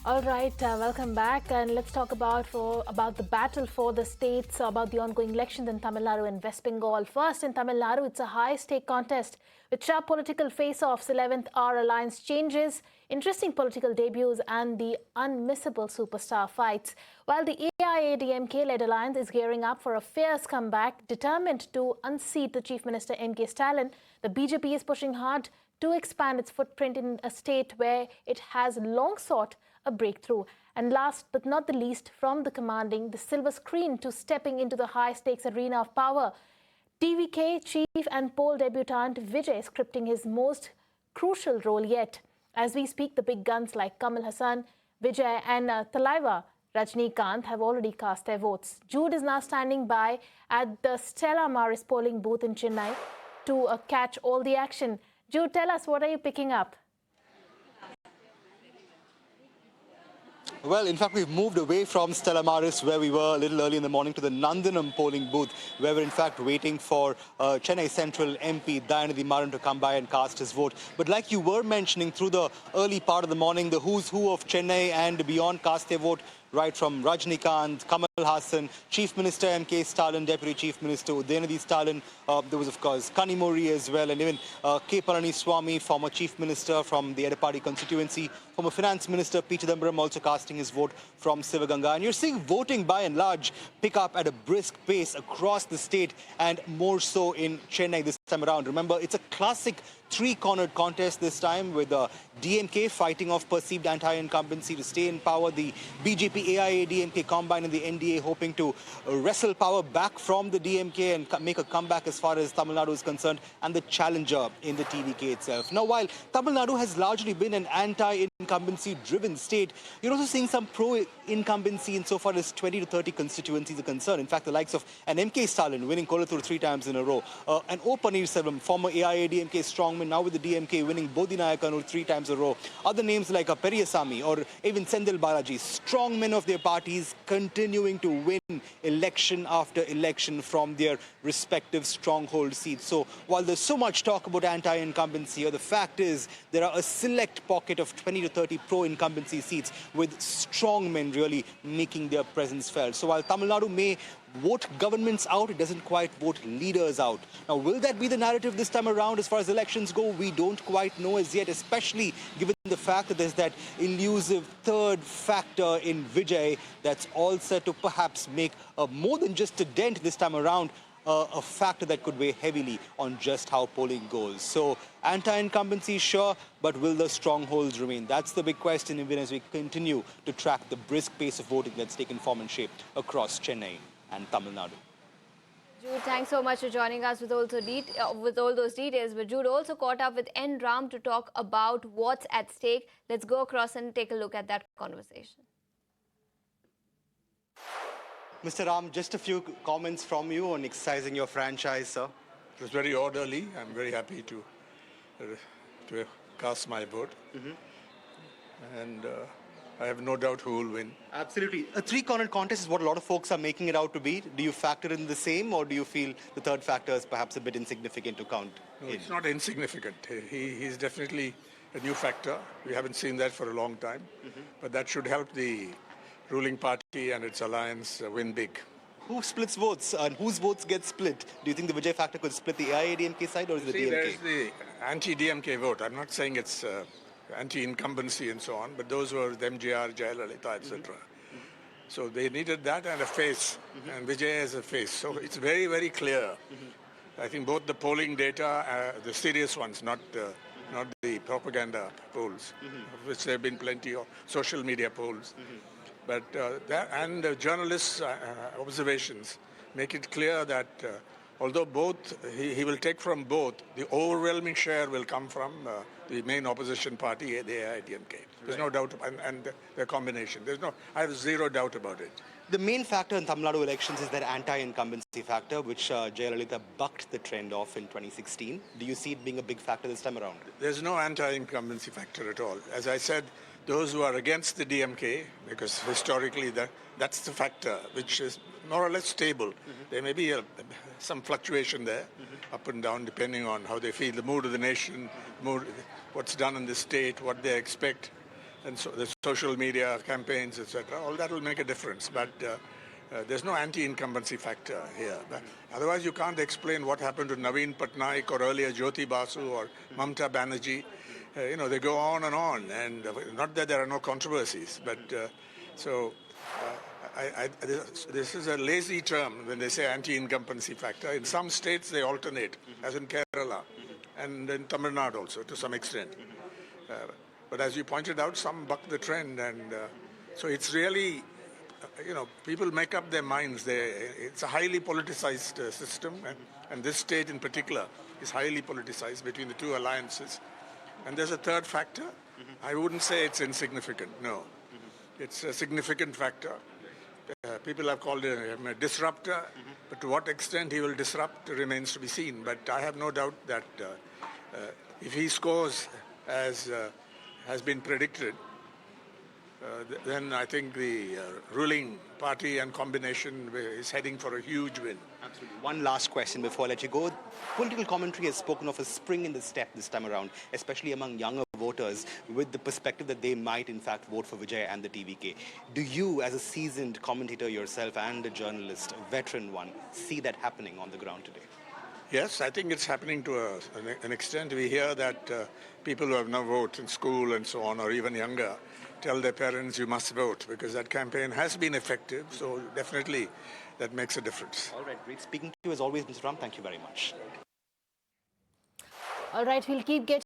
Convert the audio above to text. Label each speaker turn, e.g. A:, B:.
A: All right, welcome back, and let's talk about the battle for the states, about the ongoing elections in Tamil Nadu and West Bengal. First, in Tamil Nadu, it's a high-stake contest with sharp political face-offs, 11th hour alliance changes, interesting political debuts, and the unmissable superstar fights. While the AIADMK-led alliance is gearing up for a fierce comeback, determined to unseat the Chief Minister MK Stalin, the BJP is pushing hard to expand its footprint in a state where it has long sought a breakthrough. And last but not the least, from the commanding the silver screen to stepping into the high-stakes arena of power, TVK chief and poll debutant Vijay is scripting his most crucial role yet. As we speak, the big guns like Kamal Haasan, Vijay and Talaiva Rajinikanth have already cast their votes. Jude is now standing by at the Stella Maris polling booth in Chennai to catch all the action. Jude, tell us, what are you picking up?
B: Well, in fact, we've moved away from Stella Maris, where we were a little early in the morning, to the Nandanam polling booth, where we're in fact waiting for Chennai Central MP Dayanidhi Maran to come by and cast his vote. But like you were mentioning, through the early part of the morning, the who's who of Chennai and beyond cast their vote, right from Rajinikanth, Kamal Haasan, Chief Minister MK Stalin, Deputy Chief Minister Dayanidhi Stalin. There was, of course, Kanimori as well, and even K. Palaniswamy, former Chief Minister from the Edapadi constituency, former Finance Minister P. Chidambaram also casting his vote from Sivaganga. And you're seeing voting by and large pick up at a brisk pace across the state, and more so in Chennai this time around. Remember, it's a classic three-cornered contest this time, with the DMK fighting off perceived anti-incumbency to stay in power, the BJP AIADMK combine and the NDA hoping to wrestle power back from the DMK and make a comeback as far as Tamil Nadu is concerned, and the challenger in the TVK itself. Now, while Tamil Nadu has largely been an anti-incumbency driven state, you're also seeing some pro-incumbency insofar as 20 to 30 constituencies are concerned. In fact, the likes of an MK Stalin winning Kolattur 3 times in a row, an O. Pannirselvam, former AIADMK strongman, now with the DMK, winning Bodhinayakanur 3 times in a row. Other names like Periyasamy or even Sendil Balaji, strongmen of their parties, continuing to win election after election from their respective stronghold seats. So while there's so much talk about anti-incumbency, the fact is there are a select pocket of 20 to 30 pro-incumbency seats with strongmen really making their presence felt. So while Tamil Nadu may vote governments out, it doesn't quite vote leaders out. Now, will that be the narrative this time around as far as elections go? We don't quite know as yet, especially given the fact that there's that elusive third factor in Vijay that's all set to perhaps make more than just a dent this time around, a factor that could weigh heavily on just how polling goes. So anti-incumbency, sure, but will the strongholds remain? That's the big question, even as we continue to track the brisk pace of voting that's taken form and shape across Chennai and Tamil Nadu.
C: Jude, thanks so much for joining us with all those details. But Jude also caught up with N. Ram to talk about what's at stake. Let's go across and take a look at that conversation.
B: Mr. Ram, just a few comments from you on exercising your franchise, sir.
D: It was very orderly. I'm very happy to cast my vote. And I have no doubt who will win.
B: Absolutely. A three-cornered contest is what a lot of folks are making it out to be. Do you factor in the same, or do you feel the third factor is perhaps a bit insignificant to count?
D: No, it's not insignificant. He's definitely a new factor. We haven't seen that for a long time. But that should help the ruling party and its alliance win big.
B: Who splits votes, and whose votes get split? Do you think the Vijay factor could split the AIADMK side, or is it the DMK?
D: There's the anti-DMK vote. I'm not saying it's anti-incumbency and so on, but those were the MGR, Jayalalitha, etc. So they needed that and a face, and Vijay has a face. So it's very, very clear. I think both the polling data, the serious ones, not the propaganda polls, of which there have been plenty of social media polls. But that and journalists' observations make it clear that although both, he will take from both, the overwhelming share will come from the main opposition party, the AIADMK. There's no doubt, and their combination. I have zero doubt about it.
B: The main factor in Tamil Nadu elections is that anti-incumbency factor, which Jayalalitha bucked the trend of in 2016. Do you see it being a big factor this time around?
D: There's no anti-incumbency factor at all. As I said, those who are against the DMK, because historically that's the factor, which is more or less stable. There may be some fluctuation there, up and down, depending on how they feel, the mood of the nation, what's done in the state, what they expect and so the social media campaigns, etc. All that will make a difference. But there's no anti-incumbency factor here. But otherwise, you can't explain what happened to Naveen Patnaik or earlier Jyoti Basu or Mamta Banerjee. They go on, and not that there are no controversies, but this is a lazy term when they say anti-incumbency factor. In some states, they alternate, as in Kerala, and in Tamil Nadu also, to some extent. But as you pointed out, some buck the trend, and so it's really, people make up their minds. It's a highly politicized system, and this state in particular is highly politicized between the two alliances. And there's a third factor. I wouldn't say it's insignificant, no. It's a significant factor. People have called him a disruptor, but to what extent he will disrupt remains to be seen. But I have no doubt that if he scores as has been predicted, then I think the ruling party and combination is heading for a huge win.
B: Absolutely. One last question before I let you go. Political commentary has spoken of a spring in the step this time around, especially among younger voters, with the perspective that they might in fact vote for Vijay and the TVK. Do you, as a seasoned commentator yourself and a journalist, a veteran one, see that happening on the ground today?
D: Yes, I think it's happening to an extent. We hear that people who have no vote in school and so on, or even younger, tell their parents you must vote, because that campaign has been effective. So definitely that makes a difference.
B: All right, great speaking to you as always, Mr. Ram. Thank you very much.
A: All right, we'll keep getting